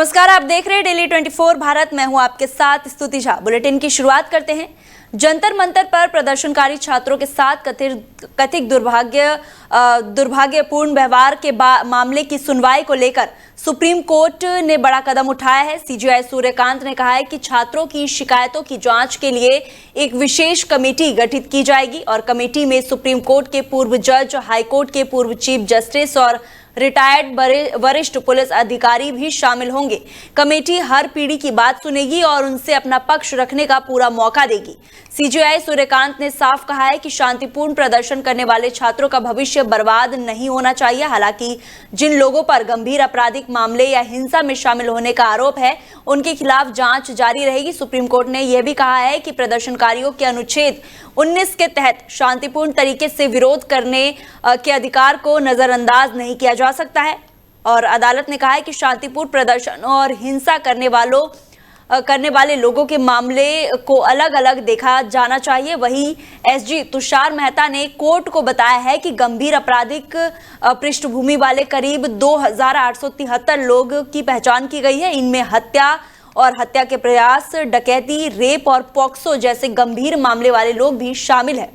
नमस्कार, आप देख रहे हैं डेली 24 भारत। मैं हूं आपके साथ स्तुति झा। बुलेटिन की शुरुआत करते हैं। जंतर मंतर पर प्रदर्शनकारी छात्रों के साथ कथित दुर्भाग्यपूर्ण व्यवहार के मामले की सुनवाई को लेकर सुप्रीम कोर्ट ने बड़ा कदम उठाया है। सीजेआई सूर्यकांत ने कहा है कि छात्रों की शिकायतों की जांच के लिए एक विशेष कमेटी गठित की जाएगी और कमेटी में सुप्रीम कोर्ट के पूर्व जज, हाईकोर्ट के पूर्व चीफ जस्टिस और रिटायर्ड वरिष्ठ पुलिस अधिकारी भी शामिल होंगे। कमेटी हर पीढ़ी की बात सुनेगी और उनसे अपना पक्ष रखने का पूरा मौका देगी। सीजेआई सूर्यकांत ने साफ कहा है कि शांतिपूर्ण प्रदर्शन करने वाले छात्रों का भविष्य बर्बाद नहीं होना चाहिए। हालांकि जिन लोगों पर गंभीर आपराधिक मामले या हिंसा में शामिल होने का आरोप है, उनके खिलाफ जांच जारी रहेगी। सुप्रीम कोर्ट ने यह भी कहा है कि प्रदर्शनकारियों के अनुच्छेद 19 के तहत शांतिपूर्ण तरीके से विरोध करने के अधिकार को नजरअंदाज नहीं किया जा सकता है और अदालत ने कहा है कि शांतिपूर्ण प्रदर्शन और हिंसा करने वाले लोगों के मामले को अलग अलग देखा जाना चाहिए। वहीं एसजी तुषार मेहता ने कोर्ट को बताया है कि गंभीर आपराधिक पृष्ठभूमि वाले करीब 2873 लोग की पहचान की गई है। इनमें हत्या और हत्या के प्रयास, डकैती, रेप और पॉक्सो जैसे गंभीर मामले वाले लोग भी शामिल हैं।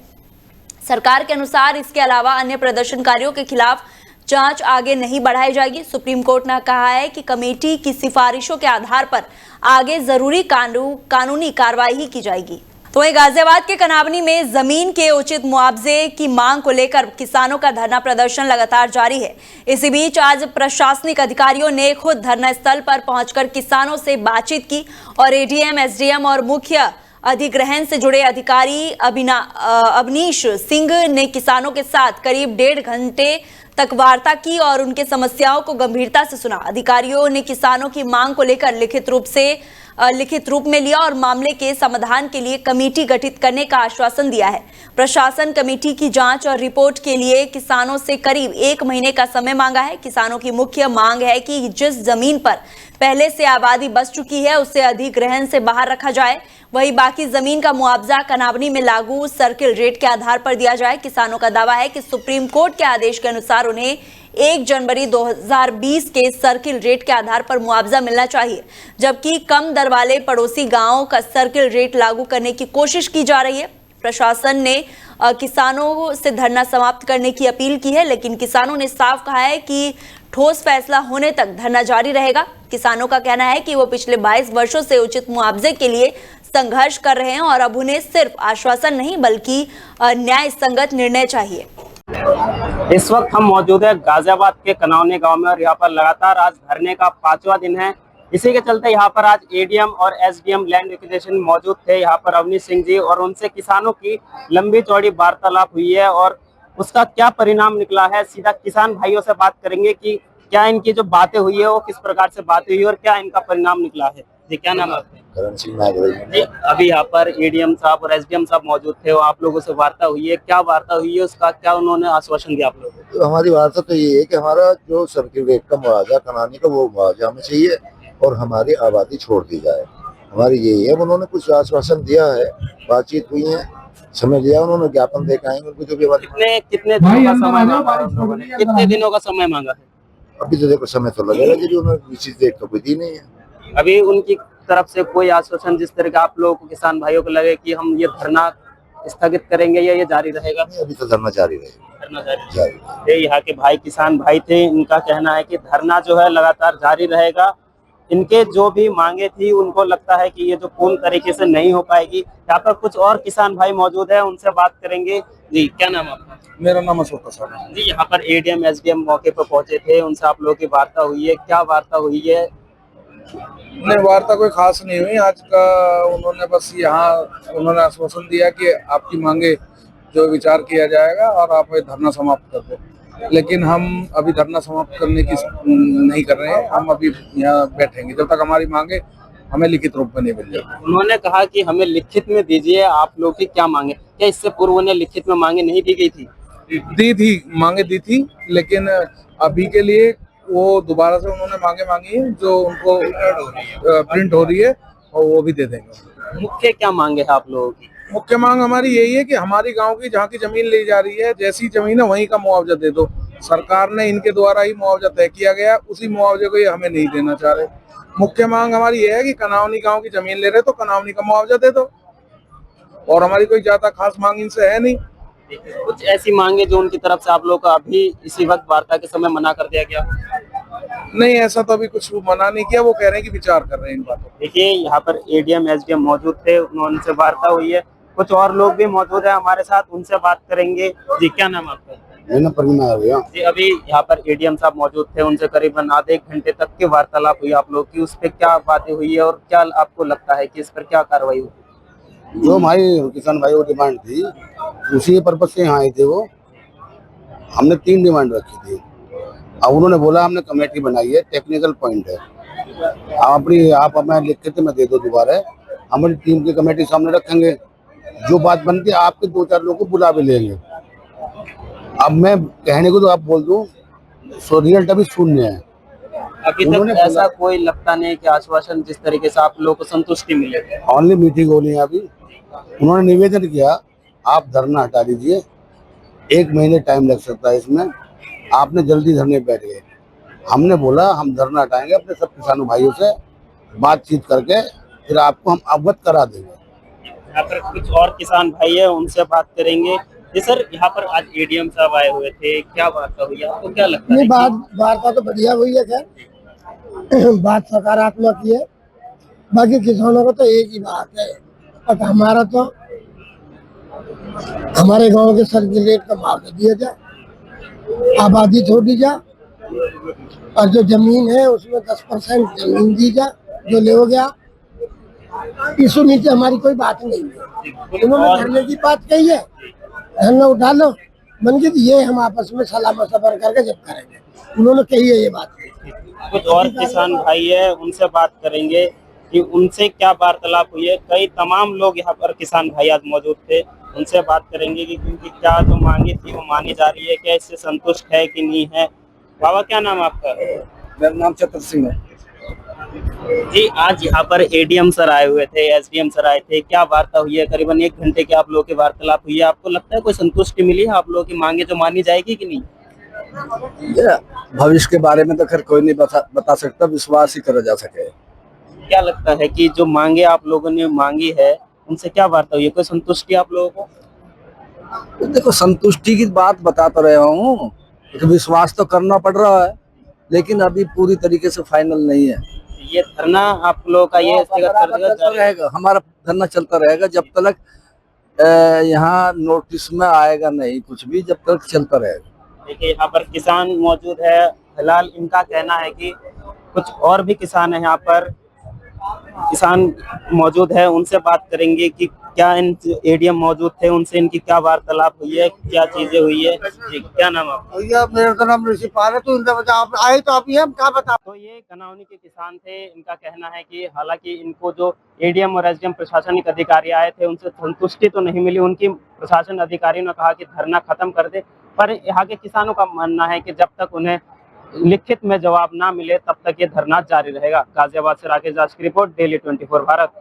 सरकार के अनुसार इसके अलावा अन्य प्रदर्शनकारियों के खिलाफ जांच आगे नहीं बढ़ाई जाएगी। सुप्रीम कोर्ट ने कहा है कि कमेटी की सिफारिशों के आधार पर आगे जरूरी कानूनी कार्रवाई की जाएगी। तो वहीं गाजियाबाद के कनावनी में जमीन के उचित मुआवजे की मांग को लेकर किसानों का धरना प्रदर्शन लगातार जारी है। इसी बीच आज प्रशासनिक अधिकारियों ने खुद धरना स्थल पर पहुंचकर किसानों से बातचीत की और एडीएम, एसडीएम और मुख्य अधिग्रहण से जुड़े अधिकारी अवनीश सिंह ने किसानों के साथ करीब 1.5 घंटे तक वार्ता की और उनके समस्याओं को गंभीरता से सुना। अधिकारियों ने किसानों की मांग को लेकर लिखित रूप में लिया और मामले के समाधान के लिए कमेटी गठित करने का आश्वासन दिया है। प्रशासन कमेटी की जांच और रिपोर्ट के लिए किसानों से करीब 1 महीने का समय मांगा है। किसानों की मुख्य मांग है कि जिस जमीन पर पहले से आबादी बस चुकी है उसे अधिग्रहण से बाहर रखा जाए। वहीं बाकी जमीन का मुआवजा कनावनी में लागू सर्किल रेट के आधार पर दिया जाए। किसानों का दावा है कि सुप्रीम कोर्ट के आदेश के अनुसार उन्हें 1 जनवरी 2020 के सर्किल रेट के आधार पर मुआवजा मिलना चाहिए, जबकि कम दर वाले पड़ोसी गांवों का सर्किल रेट लागू करने की कोशिश की जा रही है। प्रशासन ने किसानों से धरना समाप्त करने की अपील की है, लेकिन किसानों ने साफ कहा है कि ठोस फैसला होने तक धरना जारी रहेगा। किसानों का कहना है कि वो पिछले 22 वर्षों से उचित मुआवजे के लिए संघर्ष कर रहे हैं और अब उन्हें सिर्फ आश्वासन नहीं बल्कि न्याय संगत निर्णय चाहिए। इस वक्त हम मौजूद है गाजियाबाद के कनावनी गांव में और यहाँ पर लगातार आज धरने का 5वां दिन है। इसी के चलते यहाँ पर आज एडीएम और एसडीएम लैंड एक्विजिशन मौजूद थे। यहाँ पर अवनीश सिंह जी और उनसे किसानों की लंबी चौड़ी वार्तालाप हुई है और उसका क्या परिणाम निकला है, सीधा किसान भाइयों से बात करेंगे कि क्या इनकी जो बातें हुई है वो किस प्रकार से बातें हुई और क्या इनका परिणाम निकला है। जी, क्या नाम है आपका? करण सिंह नागरिक जी। अभी यहाँ पर एडीएम साहब और एसडीएम साहब मौजूद थे, आप लोगों से वार्ता हुई है, क्या वार्ता हुई है, उसका क्या उन्होंने आश्वासन दिया आप लोगों को? तो हमारी वार्ता तो ये है कि हमारा जो सर्किल रेट का मुआवजा कनानी का वो मुआवजा हमें चाहिए और हमारी आबादी छोड़ दी जाए। हमारी यही है। उन्होंने कुछ आश्वासन दिया है, बातचीत हुई है, समय लिया उन्होंने, ज्ञापन देकर आएंगे उनको जो भी हमारी। कितने दिनों का समय मांगा? कितने दिनों का समय मांगा है? अभी तो देखो समय तो लगेगा, जब उन्होंने निश्चित डेट तो कोई दी नहीं है। अभी उनकी तरफ से कोई आश्वासन जिस तरह का आप लोगों को किसान भाइयों को लगे कि हम ये धरना स्थगित करेंगे या ये जारी रहेगा? अभी तो धरना जारी रहेगा। धरना जारी। यहाँ के भाई किसान भाई थे, इनका कहना है कि धरना जो है लगातार जारी रहेगा। इनके जो भी मांगे थी उनको लगता है कि ये जो पूर्ण तरीके से नहीं हो पाएगी। यहाँ पर कुछ और किसान भाई मौजूद है, उनसे बात करेंगे। जी, क्या नाम है आपका? मेरा नाम अशोक प्रसाद है। जी, यहाँ पर एडीएम एसडीएम मौके पर पहुंचे थे, उनसे आप लोगों की वार्ता हुई है, क्या वार्ता हुई है? नहीं, वार्ता कोई खास नहीं हुई आज का। उन्होंने बस यहाँ उन्होंने आश्वासन दिया कि आपकी मांगे जो विचार किया जाएगा और आप ये धरना समाप्त कर दो। लेकिन हम अभी धरना समाप्त करने की नहीं कर रहे हैं। हम अभी यहाँ बैठेंगे जब तक हमारी मांगे हमें लिखित रूप में नहीं मिल जाए। उन्होंने कहा कि हमें लिखित में दीजिए आप लोग की क्या मांगे। क्या इससे पूर्व उन्हें लिखित में मांगे नहीं दी गई थी? दी थी, मांगे दी थी, लेकिन अभी के लिए वो दोबारा से उन्होंने मांगे मांगी है जो उनको प्रिंट हो रही है और वो भी दे देंगे। मुख्य क्या मांगे है आप लोगों की? मुख्य मांग हमारी यही है कि हमारी गांव की जहाँ की जमीन ली जा रही है, जैसी जमीन है वहीं का मुआवजा दे दो। सरकार ने इनके द्वारा ही मुआवजा तय किया गया, उसी मुआवजे को ये हमें नहीं देना चाह रहे। मुख्य मांग हमारी ये है कि कनावनी गांव की जमीन ले रहे तो कनावनी का मुआवजा दे दो, और हमारी कोई ज्यादा खास मांग इनसे है नहीं। कुछ ऐसी मांगे जो उनकी तरफ से आप लोग का अभी इसी वक्त वार्ता के समय मना कर दिया गया? नहीं, ऐसा तो अभी कुछ मना नहीं किया, वो कह रहे हैं कि विचार कर रहे हैं इन बातों। देखिए यहाँ पर एडीएम एसडीएम मौजूद थे, उनसे वार्ता हुई है। कुछ और लोग भी मौजूद है हमारे साथ, उनसे बात करेंगे। जी, क्या नाम आपका? जी, अभी यहाँ पर एडीएम साहब मौजूद थे, उनसे करीबन आधे एक घंटे तक की वार्तालाप हुई आप लोग की। उस पर क्या बातें हुई है और क्या आपको लगता है कि इस पर क्या कार्रवाई होगी? जो हमारी किसान भाई को डिमांड थी उसी पर्पज से यहाँ आए थे। वो हमने 3 डिमांड रखी थी। अब उन्होंने बोला हमने कमेटी बनाई है, टेक्निकल पॉइंट है, आप हमें लिख के मैं दे दो दोबारा, हमारी टीम की कमेटी सामने रखेंगे, जो बात बनती है आपके 2-4 लोगों को बुला भी लेंगे। अब मैं कहने को तो आप बोल दूं, सो रिजल्ट अभी शून्य है। अभी तक ऐसा कोई लगता नहीं कि आश्वासन जिस तरीके से आप लोगों को संतुष्टि मिले। ऑनली मीटिंग होनी है अभी। उन्होंने निवेदन किया आप धरना हटा दीजिए, 1 महीने टाइम लग सकता है इसमें, आपने जल्दी धरने बैठ गए। हमने बोला हम धरना हटाएंगे, अपने सब किसानों भाइयों से बातचीत करके फिर आपको हम अवगत करा देंगे। यहाँ पर कुछ और किसान भाई है, उनसे बात करेंगे। जी सर, यहाँ पर आज एडीएम साहब आए हुए थे, क्या वार्ता हुई, आपको क्या लगता है? वार्ता तो बढ़िया हुई है, खैर बात सकारात्मक ही है। बाकी किसानों को तो एक ही बात है, बट हमारा तो हमारे गांव के सर्किल रेट का मुआवजा दिया जाए, आबादी छोड़ी जाए, और जो जमीन है उसमें 10% जमीन दी जाए, जो ले हो गया। इससे नीचे हमारी कोई बात नहीं है। उन्होंने धरने की बात कही है, धरना उठा लो, मन की ये हम आपस में सलाह मशवरा करके जब करेंगे। उन्होंने कही है ये बात। कुछ और किसान भाई है, उनसे बात करेंगे कि उनसे क्या वार्तालाप हुई है। कई तमाम लोग यहाँ पर किसान भाई आज मौजूद थे, उनसे बात करेंगे कि क्योंकि क्या जो मांगी थी वो मानी जा रही है, क्या इससे संतुष्ट है कि नहीं है। बाबा, क्या नाम आपका? मेरा नाम चतर सिंह है। जी, आज यहाँ पर एडीएम सर आए हुए थे, एसडीएम सर आए थे, क्या वार्ता हुई है? करीबन 1 घंटे की आप लोगों की वार्तालाप हुई है। आपको लगता है कोई संतुष्टि मिली है आप लोगों की मांगे जो मानी जाएगी कि नहीं? भविष्य के बारे में तो खैर कोई नहीं बता सकता, विश्वास ही करा जा सके। क्या लगता है कि जो मांगे आप लोगों ने मांगी है उनसे क्या वार्ता हुई है? कोई संतुष्टि आप लोगों को? तो देखो, संतुष्टि की बात बता तो रहा हूँ, तो विश्वास तो करना पड़ रहा है, लेकिन अभी पूरी तरीके से फाइनल नहीं है। ये धरना आप लोगों का ये चलता रहेगा, हमारा धरना चलता रहेगा जब तक यहाँ नोटिस में आएगा नहीं कुछ भी, जब तक चलता रहेगा। देखिए, यहाँ पर किसान मौजूद है, फिलहाल इनका कहना है कि कुछ और भी किसान है यहाँ पर, किसान मौजूद है, उनसे बात करेंगे कि क्या इन एडीएम मौजूद थे, उनसे इनकी क्या वार्तालाप हुई है, क्या चीजें हुई है। जी, क्या नाम आपका? भैया मेरा नाम ऋषिपाल है। तो इनका बता, आप आए तो आप ही हम क्या बता। तो ये कनावनी के किसान थे, इनका कहना है कि हालांकि इनको जो एडीएम और एसडीएम प्रशासनिक अधिकारी आए थे उनसे संतुष्टि तो नहीं मिली। उनकी प्रशासन अधिकारियों ने कहा कि धरना खत्म कर दे, पर यहाँ के किसानों का मानना है कि जब तक उन्हें लिखित में जवाब ना मिले तब तक ये धरना जारी रहेगा। गाजियाबाद से राकेश दास की रिपोर्ट, डेली 24 भारत।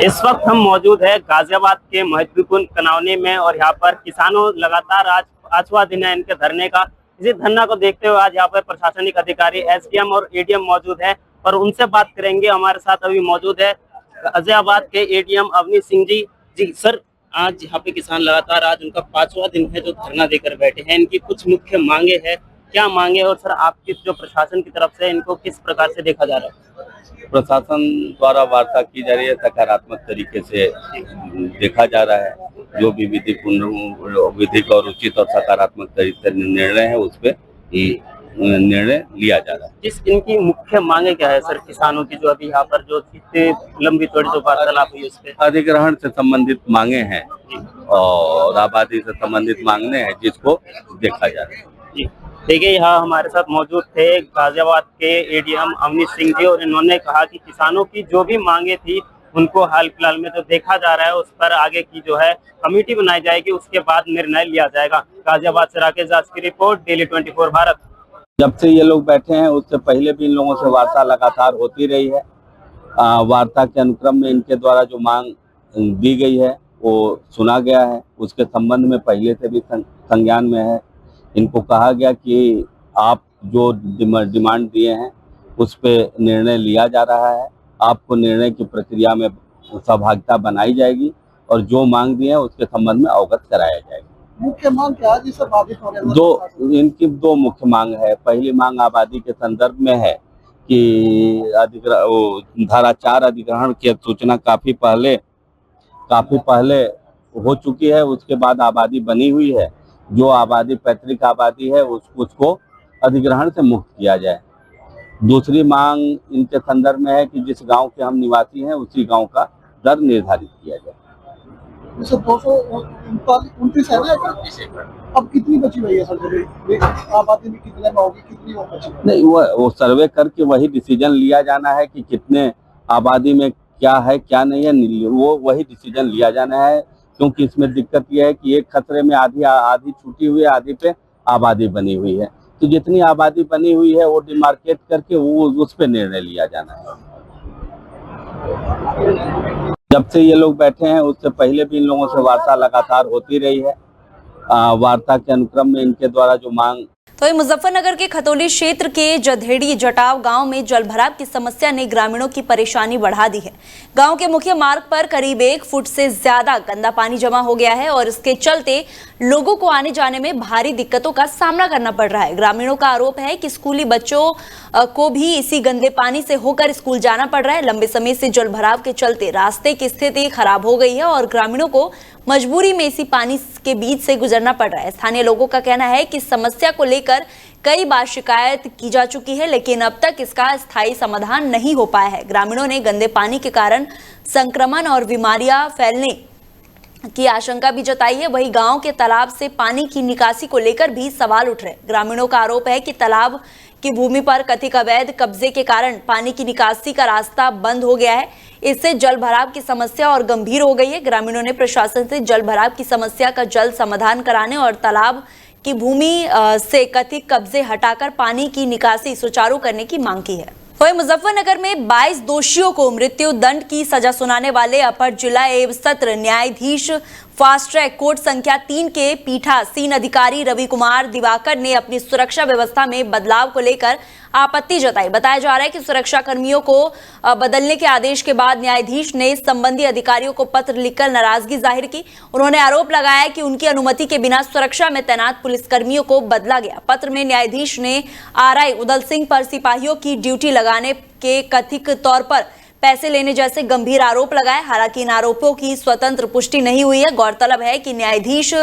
इस वक्त हम मौजूद है गाजियाबाद के महत्वपूर्ण कनावनी में, और यहाँ पर किसानों लगातार आज 5वां दिन है इनके धरने का। इसी धरना को देखते हुए आज यहाँ पर प्रशासनिक अधिकारी एसडीएम और एडीएम मौजूद है, और उनसे बात करेंगे। हमारे साथ अभी मौजूद है गाजियाबाद के एडीएम अवनी सिंह जी। जी सर, आज यहाँ पे किसान लगातार आज उनका 5वां दिन है जो धरना देकर बैठे हैं। इनकी कुछ मुख्य मांगे हैं, क्या मांगे, और सर आपकी जो प्रशासन की तरफ से इनको किस प्रकार से देखा जा रहा है? प्रशासन द्वारा वार्ता की जा रही है, सकारात्मक तरीके से देखा जा रहा है। जो भी विधिक और उचित और सकारात्मक तरीके से निर्णय है उस पर निर्णय लिया जा रहा है। जिस इनकी मुख्य मांगे क्या है सर किसानों की, जो अभी यहाँ पर जो इतने लंबी चौड़ी जो वार्तालाप हुई उस पर? अधिग्रहण से संबंधित मांगे हैं और आबादी से संबंधित मांगे हैं, जिसको देखा जा रहा है। जी, देखिए, यहाँ हमारे साथ मौजूद थे गाजियाबाद के एडीएम अवनी सिंह जी, और इन्होंने कहा कि किसानों की जो भी मांगे थी उनको हाल फिलहाल में जो देखा जा रहा है उस पर आगे की जो है कमेटी बनाई जाएगी, उसके बाद निर्णय लिया जाएगा। गाजियाबाद से राकेश दास की रिपोर्ट, डेली 24 भारत। जब से ये लोग बैठे हैं उससे पहले भी इन लोगों से वार्ता लगातार होती रही है। वार्ता के अनुक्रम में इनके द्वारा जो मांग दी गई है वो सुना गया है, उसके संबंध में पहले से भी संज्ञान में है। इनको कहा गया कि आप जो डिमांड दिए हैं उस पर निर्णय लिया जा रहा है। आपको निर्णय की प्रक्रिया में सहभागिता बनाई जाएगी और जो मांग दी है उसके संबंध में अवगत कराया जाएगा। मुख्य मांग क्या है जिससे बाधित हो रहे हैं? इनकी दो मुख्य मांग है। पहली मांग आबादी के संदर्भ में है कि धारा 4 अधिग्रहण की सूचना काफी पहले हो चुकी है, उसके बाद आबादी बनी हुई है। जो आबादी पैतृक आबादी है उसको अधिग्रहण से मुक्त किया जाए। दूसरी मांग इनके संदर्भ में है कि जिस गांव के हम निवासी हैं उसी गांव का दर निर्धारित किया जाए। 229 है ना, अब कितनी बची हुई है सर? आबादी में कितने में होगी, कितनी वो बची? नहीं, वो सर्वे करके वही डिसीजन लिया जाना है कि कितने आबादी में क्या है क्या नहीं है, वो वही डिसीजन लिया जाना है। क्योंकि इसमें दिक्कत यह है कि एक खतरे में आधी छूटी हुई है, आधी पे आबादी बनी हुई है। तो जितनी आबादी बनी हुई है वो डिमार्केट करके वो उस पर निर्णय लिया जाना है। जब से ये लोग बैठे हैं उससे पहले भी इन लोगों से वार्ता लगातार होती रही है। वार्ता के अनुक्रम में इनके द्वारा जो मांग। तो मुजफ्फरनगर के खतौली क्षेत्र के जधेड़ी जटाव गांव में जलभराव की समस्या ने ग्रामीणों की परेशानी बढ़ा दी है। गांव के मुख्य मार्ग पर करीब 1 फुट से ज्यादा गंदा पानी जमा हो गया है और इसके चलते लोगों को आने जाने में भारी दिक्कतों का सामना करना पड़ रहा है। ग्रामीणों का आरोप है कि स्कूली बच्चों को भी इसी गंदे पानी से होकर स्कूल जाना पड़ रहा है। लंबे समय से जलभराव के चलते रास्ते की स्थिति खराब हो गई है और ग्रामीणों को मजबूरी में इसी पानी के बीच से गुजरना पड़ रहा है। स्थानीय लोगों का कहना है कि समस्या को लेकर कई बार शिकायत की जा चुकी है, लेकिन अब तक इसका स्थायी समाधान नहीं हो पाया है। ग्रामीणों ने गंदे पानी के कारण संक्रमण और बीमारियां फैलने की आशंका भी जताई है। वहीं गांव के तालाब से पानी की निकासी को लेकर भी सवाल उठ रहे। ग्रामीणों का आरोप है कि तालाब की भूमि पर कथित अवैध कब्जे के कारण पानी की निकासी का रास्ता बंद हो गया है। इससे जल भराव की समस्या और गंभीर हो गई है। ग्रामीणों ने प्रशासन से जल भराव की समस्या का जल्द समाधान कराने और तालाब की भूमि से कथित कब्जे हटाकर पानी की निकासी सुचारू करने की मांग की है। वहीं मुजफ्फरनगर में 22 दोषियों को मृत्यु दंड की सजा सुनाने वाले अपर जिला एवं सत्र न्यायाधीश फास्ट ट्रैक कोर्ट संख्या 3 के पीठासीन अधिकारी रवि कुमार दिवाकर ने अपनी सुरक्षा व्यवस्था में बदलाव को लेकर आपत्ति जताई। बताया जा रहा है कि सुरक्षा कर्मियों को बदलने के आदेश के बाद न्यायाधीश ने संबंधित अधिकारियों को पत्र लिखकर नाराजगी जाहिर की। उन्होंने आरोप लगाया कि उनकी अनुमति के बिना सुरक्षा में तैनात पुलिसकर्मियों को बदला गया। पत्र में न्यायाधीश ने आरआई उदल सिंह पर सिपाहियों की ड्यूटी लगाने के कथित तौर पर पैसे लेने जैसे गंभीर आरोप लगाए। हालांकि इन आरोपों की स्वतंत्र पुष्टि नहीं हुई है। गौरतलब है कि न्यायाधीश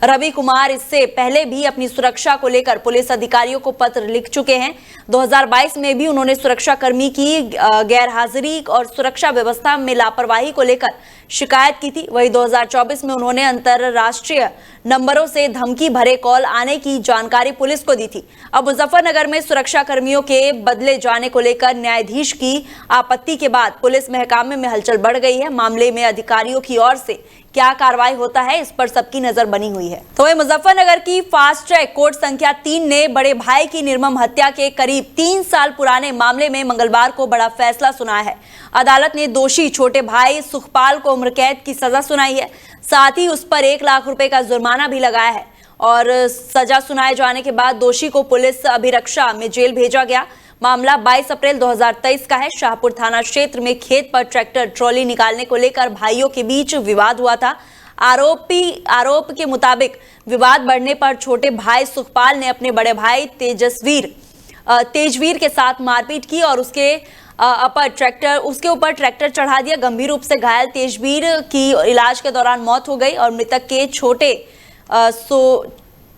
रवि कुमार इससे पहले भी अपनी सुरक्षा को लेकर पुलिस अधिकारियों को पत्र लिख चुके हैं। 2022 में भी उन्होंने सुरक्षा कर्मी की गैरहाजिरी और सुरक्षा व्यवस्था में लापरवाही को लेकर शिकायत की थी। वहीं 2024 में उन्होंने अंतरराष्ट्रीय नंबरों से धमकी भरे कॉल आने की जानकारी पुलिस को दी थी। अब मुजफ्फरनगर में सुरक्षा कर्मियों के बदले जाने को लेकर न्यायाधीश की आपत्ति के बाद पुलिस महकमे में हलचल बढ़ गई है। मामले में अधिकारियों की ओर से क्या कार्रवाई होता है, इस पर सबकी नजर बनी हुई है। तो वही मुजफ्फरनगर की फास्ट ट्रैक कोर्ट संख्या 3 ने बड़े भाई की निर्मम हत्या के करीब 3 साल पुराने मामले में मंगलवार को बड़ा फैसला सुनाया है। अदालत ने दोषी छोटे भाई सुखपाल को उम्र कैद की सजा सुनाई है। साथ ही उस पर 1 लाख रुपए का जुर्माना भी लगाया है और सजा सुनाए जाने के बाद दोषी को पुलिस अभिरक्षा में जेल भेजा गया। मामला 22 अप्रैल 2023 का है। शाहपुर थाना क्षेत्र में खेत पर ट्रैक्टर ट्रॉली निकालने को लेकर भाइयों के बीच विवाद हुआ था। आरोप के मुताबिक विवाद बढ़ने पर छोटे भाई सुखपाल ने अपने बड़े भाई तेजवीर के साथ मारपीट की और उसके ऊपर ट्रैक्टर चढ़ा दिया। गंभीर रूप से घायल तेजवीर की इलाज के दौरान मौत हो गई और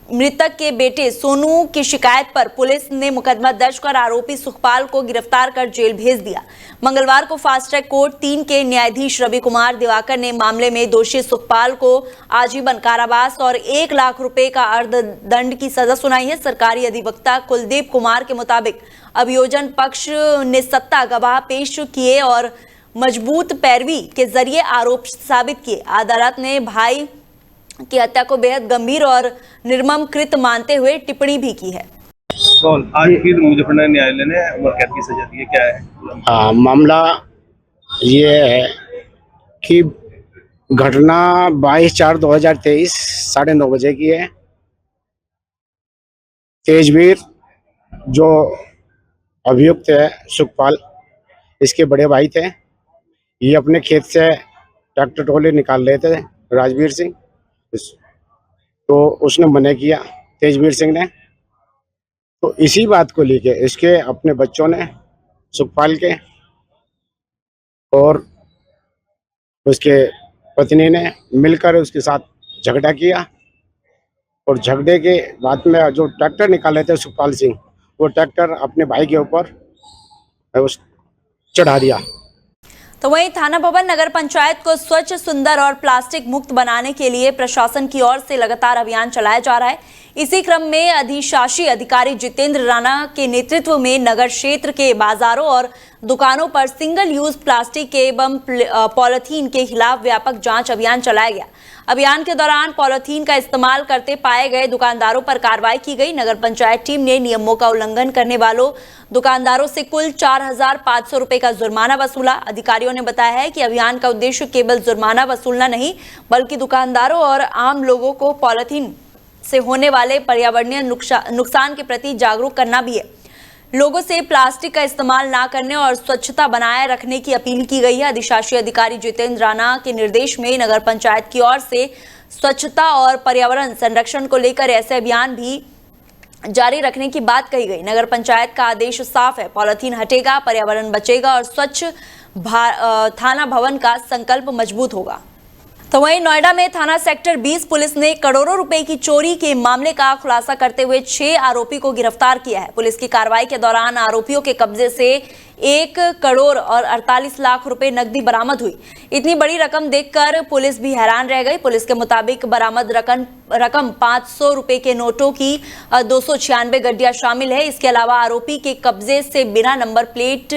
मृतक के बेटे सोनू की शिकायत पर पुलिस ने मुकदमा दर्ज कर आरोपी सुखपाल को गिरफ्तार कर जेल भेज दिया। मंगलवार को फास्ट ट्रैक कोर्ट 3 के न्यायाधीश रवि कुमार दिवाकर ने मामले में दोषी सुखपाल को आजीवन कारावास और 1 लाख रुपए का अर्धदंड की सजा सुनाई है। सरकारी अधिवक्ता कुलदीप कुमार के मुताबिक अभियोजन पक्ष ने सत्ता गवाह पेश किए और मजबूत पैरवी के जरिए आरोप साबित किए। अदालत ने भाई की हत्या को बेहद गंभीर और निर्मम कृत्य मानते हुए टिप्पणी भी की है। आज फिर मुजफ्फरनगर न्यायालय ने उम्र कैद की सजा दी है, क्या है मामला? ये है कि घटना 22/4/2023 9:30 बजे की है। तेजवीर जो अभियुक्त है सुखपाल, इसके बड़े भाई थे। ये अपने खेत से ट्रैक्टर ट्रॉली निकाल रहे थे राजवीर सिंह, तो उसने मना किया तेजवीर सिंह ने। तो इसी बात को लेके इसके अपने बच्चों ने, सुखपाल के और उसके पत्नी ने मिलकर उसके साथ झगड़ा किया, और झगड़े के बाद में जो ट्रैक्टर निकाले थे सुखपाल सिंह, वो ट्रैक्टर अपने भाई के ऊपर उस चढ़ा दिया। तो वहीं थाना भवन नगर पंचायत को स्वच्छ, सुंदर और प्लास्टिक मुक्त बनाने के लिए प्रशासन की ओर से लगातार अभियान चलाया जा रहा है। इसी क्रम में अधिशासी अधिकारी जितेंद्र राणा के नेतृत्व में नगर क्षेत्र के बाजारों और दुकानों पर सिंगल यूज प्लास्टिक एवं पॉलीथीन के खिलाफ व्यापक जांच अभियान चलाया गया। अभियान के दौरान पॉलीथीन का इस्तेमाल करते पाए गए दुकानदारों पर कार्रवाई की गई। नगर पंचायत टीम ने नियमों का उल्लंघन करने वालों दुकानदारों से कुल 4,500 रुपए का जुर्माना वसूला। अधिकारियों ने बताया है कि अभियान का उद्देश्य केवल जुर्माना वसूलना नहीं, बल्कि दुकानदारों और आम लोगों को पॉलीथीन से होने वाले पर्यावरणीय नुकसान के प्रति जागरूक करना भी है। लोगों से प्लास्टिक का इस्तेमाल ना करने और स्वच्छता बनाए रखने की अपील की गई है। अधिशासी अधिकारी जितेंद्र राणा के निर्देश में नगर पंचायत की ओर से स्वच्छता और पर्यावरण संरक्षण को लेकर ऐसे अभियान भी जारी रखने की बात कही गई। नगर पंचायत का आदेश साफ है, पॉलीथीन हटेगा, पर्यावरण बचेगा और स्वच्छ थाना भवन का संकल्प मजबूत होगा। तो वहीं नोएडा में थाना सेक्टर 20 पुलिस ने करोड़ों रुपए की चोरी के मामले का खुलासा करते हुए 6 आरोपी को गिरफ्तार किया है। पुलिस की कार्रवाई के दौरान आरोपियों के कब्जे से 1 करोड़ और 48 लाख रुपए नकदी बरामद हुई। इतनी बड़ी रकम देखकर पुलिस भी हैरान रह गई। पुलिस के मुताबिक बरामद रकम 500 रुपए के नोटों की 296 गड्डियां शामिल है। इसके अलावा आरोपी के कब्जे से बिना नंबर प्लेट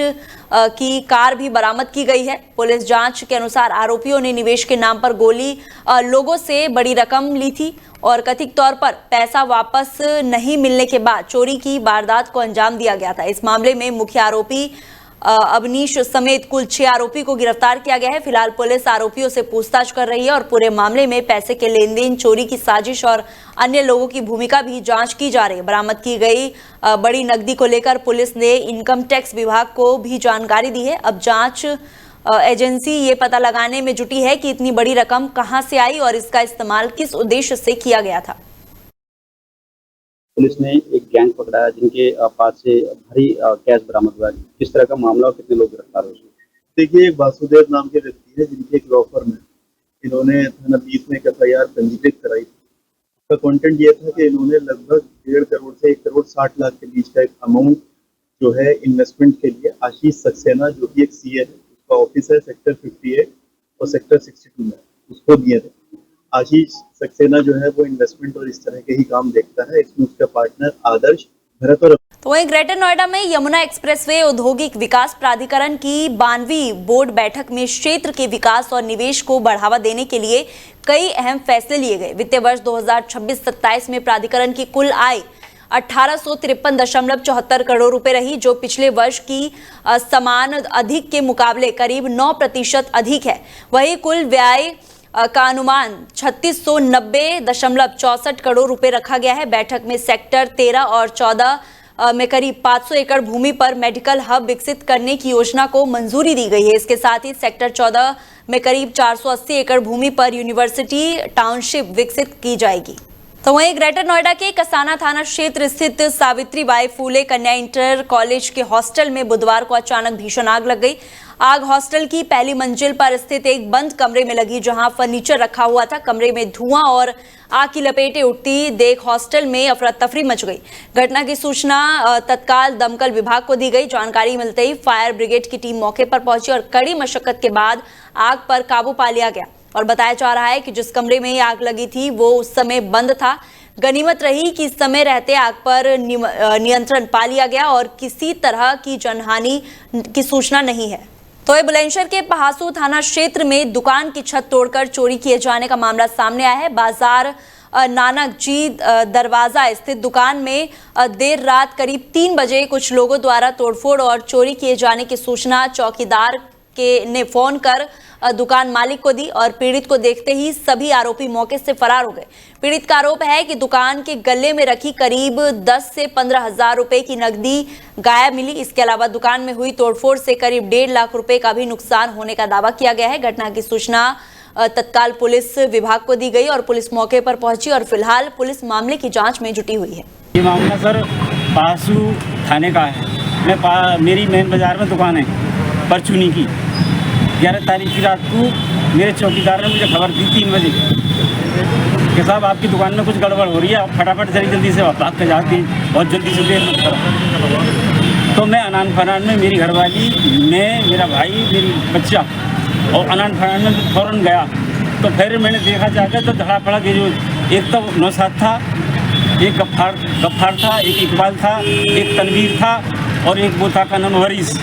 की कार भी बरामद की गई है। पुलिस जांच के अनुसार आरोपियों ने निवेश के नाम पर गोली लोगों से बड़ी रकम ली थी और कथित तौर पर पैसा वापस नहीं मिलने के बाद चोरी की वारदात को अंजाम दिया गया था। इस मामले में मुख्य आरोपी अवनीश समेत कुल 6 आरोपी को गिरफ्तार किया गया है। फिलहाल पुलिस आरोपियों से पूछताछ कर रही है और पूरे मामले में पैसे के लेन देन, चोरी की साजिश और अन्य लोगों की भूमिका भी जांच की जा रही है। बरामद की गई बड़ी नकदी को लेकर पुलिस ने इनकम टैक्स विभाग को भी जानकारी दी है। अब जांच एजेंसी ये पता लगाने में जुटी है कि इतनी बड़ी रकम कहां से आई और इसका इस्तेमाल किस उद्देश्य से किया गया था। पुलिस ने एक गैंग पकड़ा जिनके पास से भारी कैश बरामद हुआ। किस तरह का मामला और कितने लोग गिरफ्तार हुए? देखिए, एक वासुदेव नाम के व्यक्ति है जिनके एक लॉ फर्म है। इन्होंने थाना 20 में एक FIR पंजीकृत कराई थी। उसका कंटेंट ये था कि इन्होंने लगभग 1.5 करोड़ से 1 करोड़ 60 लाख के बीच का एक अमाउंट जो है इन्वेस्टमेंट के लिए आशीष सक्सेना, जो कि एक CA है, उसका ऑफिस है सेक्टर 58 और सेक्टर 62 में, उसको दिए थे। आशीष सक्सेना जो है वो इन्वेस्टमेंट और इस तरह के ही काम देखता है। इसमें उसका पार्टनर आदर्श, भरत और तो वहीं ग्रेटर नोएडा में यमुना एक्सप्रेसवे औद्योगिक विकास प्राधिकरण की 92वीं बोर्ड बैठक में क्षेत्र के विकास और निवेश को बढ़ावा देने के लिए कई अहम फैसले लिए गए। वित्तीय वर्ष 2026-27 में प्राधिकरण की कुल आय 1853.74 करोड़ रुपए रही, जो पिछले वर्ष की समान अधिक के मुकाबले करीब 9% अधिक है। वहीं कुल व्यय का अनुमान 3690.64 करोड़ रुपए रखा गया है। बैठक में सेक्टर 13 और 14 में करीब 500 एकड़ भूमि पर मेडिकल हब विकसित करने की योजना को मंजूरी दी गई है। इसके साथ ही सेक्टर 14 में करीब 480 एकड़ भूमि पर यूनिवर्सिटी टाउनशिप विकसित की जाएगी। तो वहीं ग्रेटर नोएडा के कसाना थाना क्षेत्र स्थित सावित्रीबाई फूले कन्या इंटर कॉलेज के हॉस्टल में बुधवार को अचानक भीषण आग लग गई। आग हॉस्टल की पहली मंजिल पर स्थित एक बंद कमरे में लगी, जहां फर्नीचर रखा हुआ था। कमरे में धुआं और आग की लपेटें उठती देख हॉस्टल में अफरा तफरी मच गई। घटना की सूचना तत्काल दमकल विभाग को दी गई। जानकारी मिलते ही फायर ब्रिगेड की टीम मौके पर पहुंची और कड़ी मशक्कत के बाद आग पर काबू पा लिया गया। और बताया जा रहा है कि जिस कमरे में आग लगी थी वो उस समय बंद था। गनीमत रही कि इस समय रहते आग पर नियंत्रण पा लिया गया और किसी तरह की जनहानि की सूचना नहीं है। तो बुलंदशहर के पहासू थाना क्षेत्र में दुकान की छत तोड़कर चोरी किए जाने का मामला सामने आया है। बाजार नानक जी दरवाजा स्थित दुकान में देर रात करीब 3 बजे कुछ लोगों द्वारा तोड़फोड़ और चोरी किए जाने की सूचना चौकीदार ने फोन कर दुकान मालिक को दी और पीड़ित को देखते ही सभी आरोपी मौके से फरार हो गए। पीड़ित का आरोप है कि दुकान के गले में रखी करीब 10 से 15 हजार रुपए की नकदी गायब मिली। इसके अलावा दुकान में हुई तोड़फोड़ से करीब 1.5 लाख रुपए का भी नुकसान होने का दावा किया गया है। घटना की सूचना तत्काल पुलिस विभाग को दी गई और पुलिस मौके पर पहुंची और फिलहाल पुलिस मामले की जांच में जुटी हुई है। ये मामला सर पासू थाने का है। मेरी मेन बाजार में दुकान है परचूनी की। 11 तारीख की रात को मेरे चौकीदार ने मुझे खबर दी 3 बजे कि साहब आपकी दुकान में कुछ गड़बड़ हो रही है, आप फटाफट जल्दी से भाग के जाती, बहुत जल्दी से देर मत करो। तो मैं अनान फनान में मेरी घरवाली, मैं, मेरा भाई, मेरी बच्चा और अनान फनान में फ़ौरन गया। तो फिर मैंने देखा जाकर तो धड़ा पड़ा कि जो एक तो नौशाद था, एक गफ्फार था, एक इकबाल था, एक तनवीर था और एक वो था का नाम हरीस।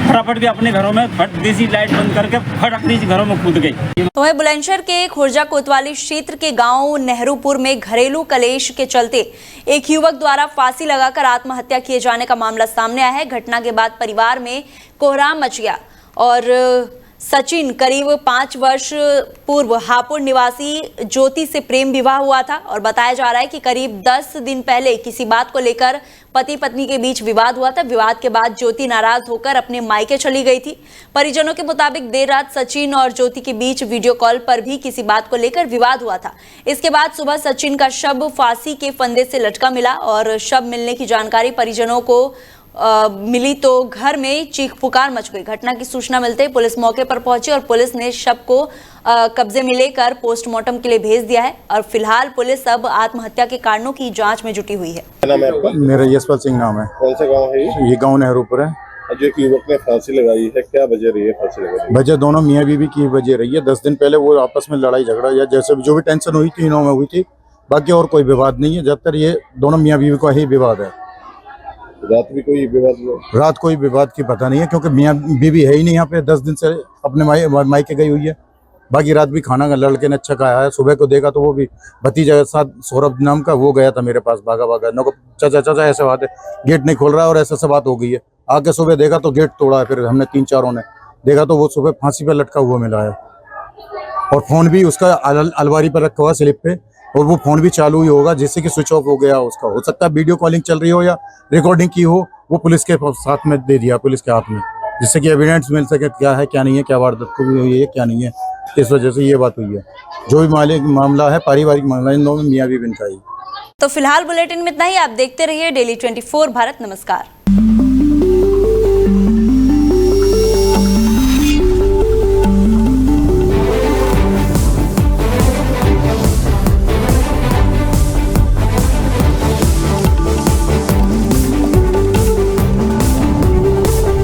फटाफट के अपने घरों में फट देसी लाइट बंद करके फटक नीचे घरों में कूद गई। तो वहीं बुलंदशहर के खुर्जा कोतवाली क्षेत्र के गांव नेहरूपुर में घरेलू कलेश के चलते एक युवक द्वारा फांसी लगाकर आत्महत्या किए जाने का मामला सामने आया है। घटना के बाद परिवार में कोहराम मच गया और सचिन करीब 5 वर्ष पूर्व हापुड़ निवासी ज्योति से प्रेम विवाह हुआ था और बताया जा रहा है कि करीब 10 दिन पहले किसी बात को लेकर पति पत्नी के बीच विवाद हुआ था। विवाद के बाद ज्योति नाराज होकर अपने मायके चली गई थी। परिजनों के मुताबिक देर रात सचिन और ज्योति के बीच वीडियो कॉल पर भी किसी बात को लेकर विवाद हुआ था। इसके बाद सुबह सचिन का शव फांसी के फंदे से लटका मिला और शव मिलने की जानकारी परिजनों को मिली तो घर में चीख पुकार मच गई। घटना की सूचना मिलते ही पुलिस मौके पर पहुंची और पुलिस ने शव को कब्जे में लेकर पोस्टमार्टम के लिए भेज दिया है और फिलहाल पुलिस अब आत्महत्या के कारणों की जांच में जुटी हुई है। मेरा यशपाल सिंह नाम है। कौन सा गांव है ये गांव नेहरूपुर है। जो युवक ने फांसी लगाई है, क्या वजह रही है फांसी लगाने की? वजह दोनों मियाँ बीवी की वजह रही है। 10 दिन पहले वो आपस में लड़ाई झगड़ा या जैसे जो भी टेंशन हुई थी इन्हों में हुई थी, बाकी और कोई विवाद नहीं है। जब तक ये दोनों मियाँ बीवी का ही विवाद है। रात भी कोई विवाद हुआ? रात कोई विवाद की पता नहीं है क्योंकि मियाँ बीवी है ही नहीं यहाँ पे। 10 दिन से अपने मायके गई हुई है। बाकी रात भी खाना लड़के ने अच्छा खाया है। सुबह को देखा तो वो भी भतीजा के साथ सौरभ नाम का वो गया था मेरे पास भागा नो चाचा ऐसे बात है, गेट नहीं खोल रहा है और ऐसा बात हो गई है। आके सुबह देखा तो गेट तोड़ा है। फिर हमने 3-4 ने देखा तो वो सुबह फांसी पे लटका हुआ मिला है और फोन भी उसका अलमारी पर रखा हुआ स्लिप पे और वो फोन भी चालू ही होगा जिससे कि स्विच ऑफ हो गया उसका। हो सकता है वीडियो कॉलिंग चल रही हो या रिकॉर्डिंग की हो, वो पुलिस के साथ में दे दिया, पुलिस के हाथ में, जिससे कि एविडेंस मिल सके क्या है क्या नहीं है, क्या वारदात हुई है क्या नहीं है। इस वजह से ये बात हुई है। जो भी मामला है पारिवारिक मामला इन दोनों मियाँ बीवी का ही। तो फिलहाल बुलेटिन में इतना ही। आप देखते रहिए डेली 24 भारत। नमस्कार।